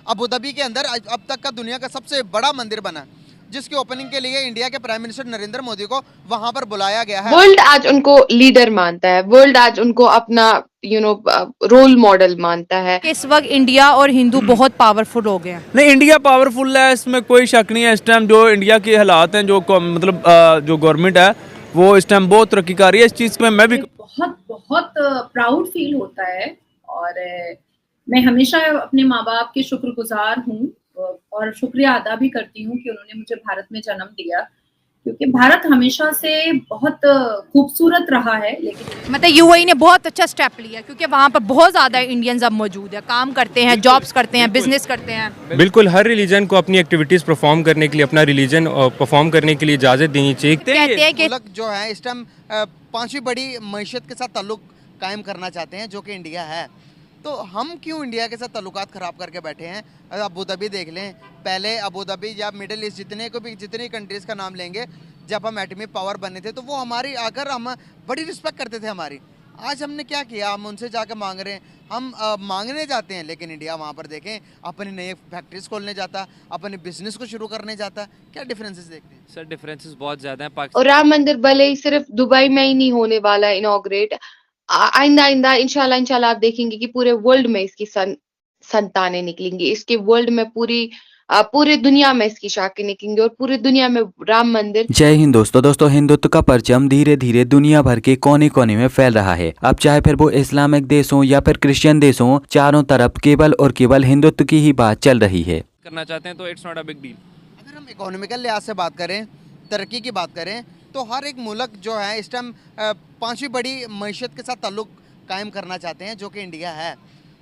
Abu Dhabi के अंदर अब तक का दुनिया का सबसे बड़ा मंदिर बना, जिसकी ओपनिंग के लिए इंडिया के प्राइम मिनिस्टर नरेंद्र मोदी को वहां पर बुलाया गया है। वर्ल्ड आज उनको लीडर मानता है, वर्ल्ड आज उनको अपना रोल मॉडल मानता है। इस वक्त इंडिया और हिंदू बहुत पावरफुल हो गए हैं। नहीं, इंडिया पावरफुल है, इसमें कोई शक नहीं है। इस टाइम जो इंडिया के हालात हैं, जो मतलब जो गवर्नमेंट है वो इस टाइम बहुत तरक्की कर रही है। इस चीज़ में मैं भी बहुत बहुत प्राउड फील होता है और मैं हमेशा अपने माँ बाप की शुक्रगुजार हूँ और शुक्रिया अदा भी करती हूँ कि उन्होंने मुझे भारत में जन्म दिया, क्योंकि भारत हमेशा से बहुत खूबसूरत रहा है। लेकिन मतलब यूएई ने बहुत अच्छा स्टेप लिया, क्योंकि वहाँ पर बहुत ज़्यादा इंडियंस अब मौजूद है, काम करते हैं, जॉब्स करते हैं, बिजनेस करते हैं। बिल्कुल, हर रिलीजन को अपनी एक्टिविटीज़ परफॉर्म करने के लिए, अपना रिलीजन परफॉर्म करने के लिए इजाज़त देनी चाहिए। कहते हैं कि मुल्क जो है इस टाइम पांचवी बड़ी मईशत के साथ ताल्लुक कायम करना चाहते हैं, जो कि इंडिया है। तो हम क्यों इंडिया के साथ ताल्लुकात ख़राब करके बैठे हैं? अबू धाबी देख लें, पहले अबू धाबी या मिडिल ईस्ट जितनी कंट्रीज़ का नाम लेंगे, जब हम एटमी पावर बने थे तो वो हमारी आकर हम बड़ी रिस्पेक्ट करते थे हमारी। आज हमने क्या किया? हम उनसे जाकर मांग रहे हैं, हम मांगने जाते हैं, लेकिन इंडिया वहाँ पर देखें अपनी नई फैक्ट्रीज खोलने जाता, अपने बिजनेस को शुरू करने जाता। क्या डिफरेंसेस देखते हैं? सर डिफरेंसेस बहुत ज़्यादा हैं और राम मंदिर भले ही सिर्फ दुबई में ही नहीं होने वाला है इनॉग्रेट, आइंदा आइंदा इंशाल्लाह आप देखेंगे कि पूरे वर्ल्ड में इसकी संतानें निकलेंगी, इसके वर्ल्ड में पूरे दुनिया में इसकी शाखें निकलेंगी और पूरी दुनिया में राम मंदिर। जय हिंद दोस्तों, हिंदुत्व का परचम धीरे धीरे दुनिया भर के कोने कोने में फैल रहा है। अब चाहे फिर वो इस्लामिक देश हो या फिर क्रिश्चियन देश हो, चारों तरफ केवल और केवल हिंदुत्व की ही बात चल रही है। करना चाहते हैं तो it's not a big deal. अगर हम इकोनॉमिकल लिहाज से बात करें, तरक्की की बात करें, तो हर एक मुल्क जो है इस टाइम पांचवी बड़ी मईशत के साथ ताल्लुक कायम करना चाहते हैं, जो कि इंडिया है।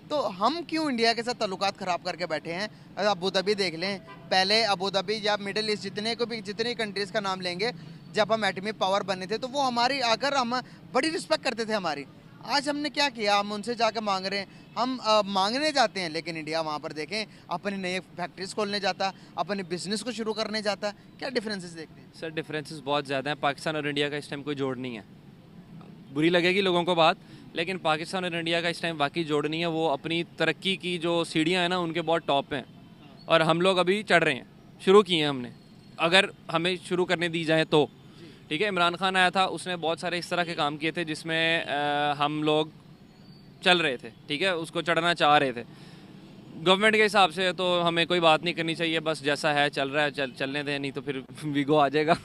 तो हम क्यों इंडिया के साथ ताल्लुकात ख़राब करके बैठे हैं? अबू धाबी देख लें, पहले अबू धाबी या मिडिल ईस्ट जितनी कंट्रीज़ का नाम लेंगे, जब हम एटमी पावर बने थे तो वो हमारी आकर हम बड़ी रिस्पेक्ट करते थे हमारी। आज हमने क्या किया? हम उनसे जाकर मांग रहे हैं, हम मांगने जाते हैं, लेकिन इंडिया वहाँ पर देखें अपनी नई फैक्ट्रीज खोलने जाता, अपने बिजनेस को शुरू करने जाता। क्या डिफरेंसेस देखते हैं? सर डिफरेंसेस बहुत ज़्यादा हैं। पाकिस्तान और इंडिया का इस टाइम कोई जोड़ नहीं है। बुरी लगेगी लोगों को बात, लेकिन पाकिस्तान और इंडिया का इस टाइम वाकई जोड़ नहीं है। वो अपनी तरक्की की जो सीढ़ियाँ हैं ना, उनके बहुत टॉप हैं और हम लोग अभी चढ़ रहे हैं। शुरू किए हैं हमने, अगर हमें शुरू करने दी जाए तो। ठीक है, इमरान खान आया था, उसने बहुत सारे इस तरह के काम किए थे जिसमें हम लोग चल रहे थे। ठीक है, उसको चढ़ना चाह रहे थे। गवर्नमेंट के हिसाब से तो हमें कोई बात नहीं करनी चाहिए, बस जैसा है चल रहा है चलने दें, नहीं तो फिर वीगो आ जाएगा।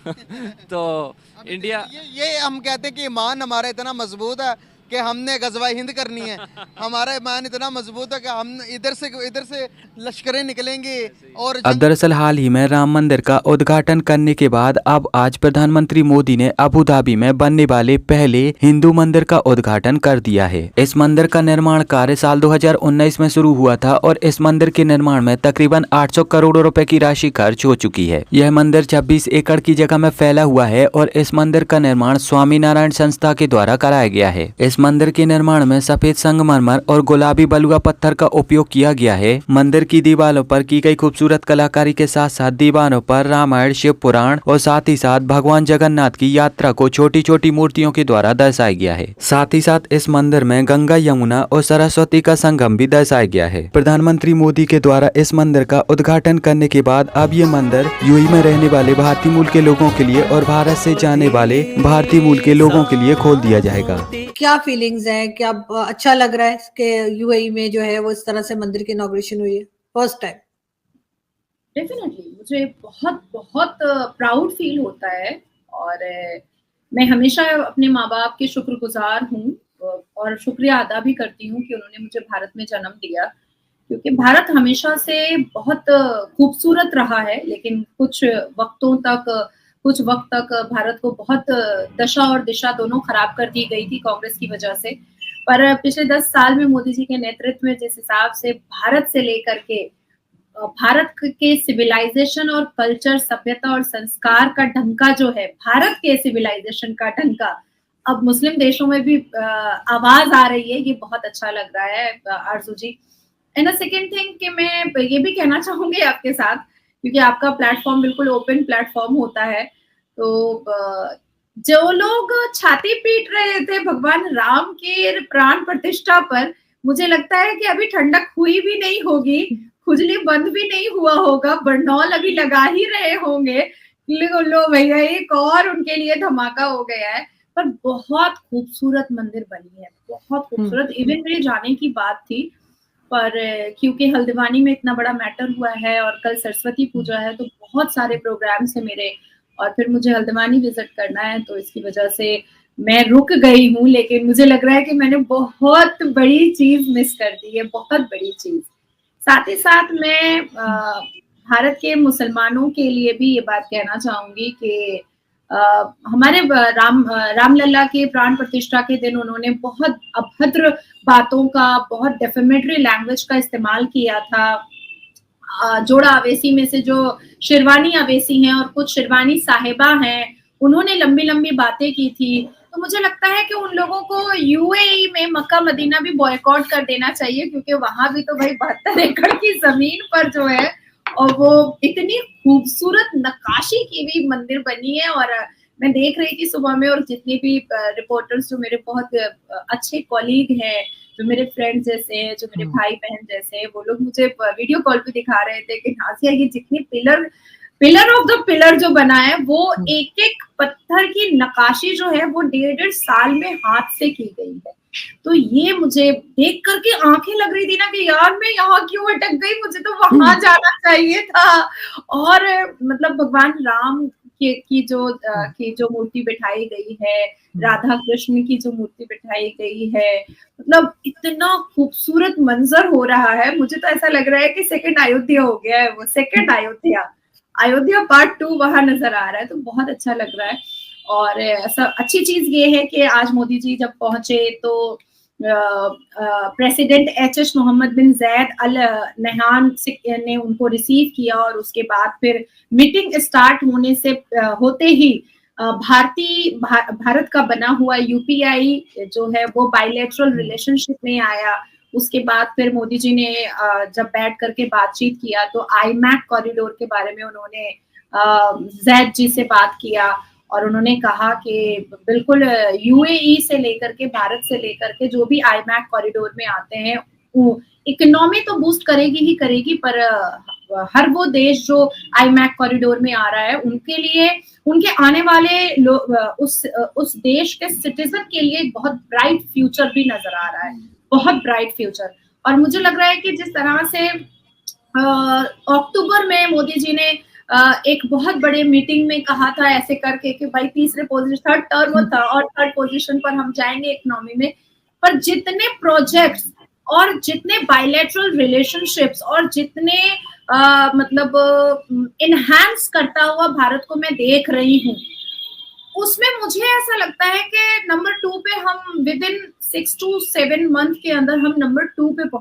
तो इंडिया ये हम कहते हैं कि ईमान हमारा इतना मजबूत है कि हमने गजवा हिंद करनी है। हमारा ईमान इतना मजबूत है कि हम इधर से लश्करें निकलेंगी। और अब दरअसल हाल ही में राम मंदिर का उद्घाटन करने के बाद अब आज प्रधानमंत्री मोदी ने अबू धाबी में बनने वाले पहले हिंदू मंदिर का उद्घाटन कर दिया है। इस मंदिर का निर्माण कार्य साल 2019 में शुरू हुआ था और इस मंदिर के निर्माण में तकरीबन 800 करोड़ रुपए की राशि खर्च हो चुकी है। यह मंदिर 26 एकड़ की जगह में फैला हुआ है और इस मंदिर का निर्माण स्वामी नारायण संस्था के द्वारा कराया गया है। इस मंदिर के निर्माण में सफेद संगमरमर और गुलाबी बलुआ पत्थर का उपयोग किया गया है। मंदिर की दीवारों पर की गई खूबसूरत कलाकारी के साथ साथ दीवारों पर रामायण, शिव पुराण और साथ ही साथ भगवान जगन्नाथ की यात्रा को छोटी छोटी मूर्तियों के द्वारा दर्शाया गया है। साथ ही साथ इस मंदिर में गंगा, यमुना और सरस्वती का संगम भी दर्शाया गया है। प्रधानमंत्री मोदी के द्वारा इस मंदिर का उद्घाटन करने के बाद अब ये मंदिर यूएई में रहने वाले भारतीय मूल के लोगों के लिए और भारत से जाने वाले भारतीय मूल के लोगों के लिए खोल दिया जाएगा। क्या फीलिंग्स हैं? क्या अच्छा लग रहा है कि यूएई में जो है वो इस तरह से मंदिर की इनॉग्रेशन हुई है फर्स्ट टाइम? डेफिनेटली मुझे बहुत बहुत प्राउड फील होता है और मैं हमेशा अपने माँ बाप की शुक्रगुजार हूँ और शुक्रिया अदा भी करती हूँ कि उन्होंने मुझे भारत में जन्म दिया, क्योंकि भारत हमेशा से बहुत खूबसूरत रहा है। लेकिन कुछ वक्त तक भारत को बहुत दशा और दिशा दोनों खराब कर दी गई थी कांग्रेस की वजह से। पर पिछले 10 साल में मोदी जी के नेतृत्व में जिस हिसाब से भारत से लेकर के भारत के सिविलाइजेशन और कल्चर, सभ्यता और संस्कार का ढंका जो है, भारत के सिविलाइजेशन का ढंका अब मुस्लिम देशों में भी आवाज आ रही है, ये बहुत अच्छा लग रहा है आरजू जी। एंड सेकेंड थिंग कि मैं ये भी कहना चाहूंगी आपके साथ, क्योंकि आपका प्लेटफॉर्म बिल्कुल ओपन प्लेटफॉर्म होता है, तो जो लोग छाती पीट रहे थे भगवान राम की प्राण प्रतिष्ठा पर, मुझे लगता है कि अभी ठंडक हुई भी नहीं होगी। खुजली बंद भी नहीं हुआ होगा, बरनौल अभी लगा ही रहे होंगे, लो भैया एक और उनके लिए धमाका हो गया है। पर बहुत खूबसूरत मंदिर बनी है, बहुत खूबसूरत। इवन मेरे जाने की बात थी, पर क्योंकि हल्द्वानी में इतना बड़ा मैटर हुआ है और कल सरस्वती पूजा है, तो बहुत सारे प्रोग्राम्स है मेरे, और फिर मुझे हल्द्वानी विजिट करना है, तो इसकी वजह से मैं रुक गई हूँ। लेकिन मुझे लग रहा है कि मैंने बहुत बड़ी चीज मिस कर दी है, बहुत बड़ी चीज। साथ ही साथ मैं भारत के मुसलमानों के लिए भी ये बात कहना चाहूंगी कि हमारे रामलला के प्राण प्रतिष्ठा के दिन उन्होंने बहुत अभद्र बातों का, बहुत डेफेमेटरी लैंग्वेज का इस्तेमाल किया था। जोड़ा अवेसी में से जो शिरवानी अवेसी हैं और कुछ शिरवानी साहिबा हैं, उन्होंने लंबी लंबी बातें की थी। तो मुझे लगता है कि उन लोगों को यूएई में मक्का मदीना भी बॉयकॉट कर देना चाहिए, क्योंकि वहां भी तो भाई 72 एकड़ की जमीन पर जो है, और वो इतनी खूबसूरत नक्काशी की हुई मंदिर बनी है। और मैं देख रही थी सुबह में, और जितने भी रिपोर्टर्स जो मेरे बहुत अच्छे कॉलीग हैं, जो मेरे फ्रेंड जैसे हैं, जो मेरे भाई बहन जैसे हैं, वो लोग मुझे वीडियो कॉल पे दिखा रहे थे कि नाज़िया ये जितनी पिलर ऑफ द पिलर जो बना है, वो एक एक पत्थर की नक्काशी जो है वो 1.5 साल में हाथ से की गई है। तो ये मुझे देख करके आंखें लग रही थी ना कि यार मैं यहाँ क्यों अटक गई, मुझे तो वहां जाना चाहिए था। और मतलब भगवान राम की जो मूर्ति बिठाई गई है, राधा कृष्ण की जो मूर्ति बिठाई गई है, मतलब इतना खूबसूरत मंजर हो रहा है। मुझे तो ऐसा लग रहा है कि सेकंड अयोध्या हो गया है, वो सेकंड अयोध्या पार्ट 2 वहां नजर आ रहा है। तो बहुत अच्छा लग रहा है। और ऐसा अच्छी चीज ये है कि आज मोदी जी जब पहुंचे तो प्रेसिडेंट एच मोहम्मद बिन जैद अल नहयान ने उनको रिसीव किया, और उसके बाद फिर मीटिंग स्टार्ट होते ही भारत का बना हुआ यूपीआई जो है वो बायलैटरल रिलेशनशिप में आया। उसके बाद फिर मोदी जी ने जब बैठ करके बातचीत किया तो आईमैक कॉरिडोर के बारे में उन्होंने जैद जी से बात किया, और उन्होंने कहा कि बिल्कुल यूएई से लेकर के, भारत से लेकर के जो भी आईमैक कॉरिडोर में आते हैं, इकोनॉमी तो बूस्ट करेगी ही करेगी, पर हर वो देश जो आईमैक कॉरिडोर में आ रहा है उनके लिए, उनके आने वाले उस देश के सिटीजन के लिए एक बहुत ब्राइट फ्यूचर भी नजर आ रहा है, बहुत ब्राइट फ्यूचर। और मुझे लग रहा है कि जिस तरह से अक्टूबर में मोदी जी ने एक बहुत बड़े मीटिंग में कहा था ऐसे करके कि भाई थर्ड पोजीशन पर हम जाएंगे इकोनॉमी में, पर जितने प्रोजेक्ट्स और जितने बायलैटरल रिलेशनशिप्स और जितने मतलब इनहैंस करता हुआ भारत को मैं देख रही हूँ, उसमें मुझे ऐसा लगता है कि नंबर 2 पे हम विद इन 6 to 7 मंथ के अंदर हम नंबर 2 पे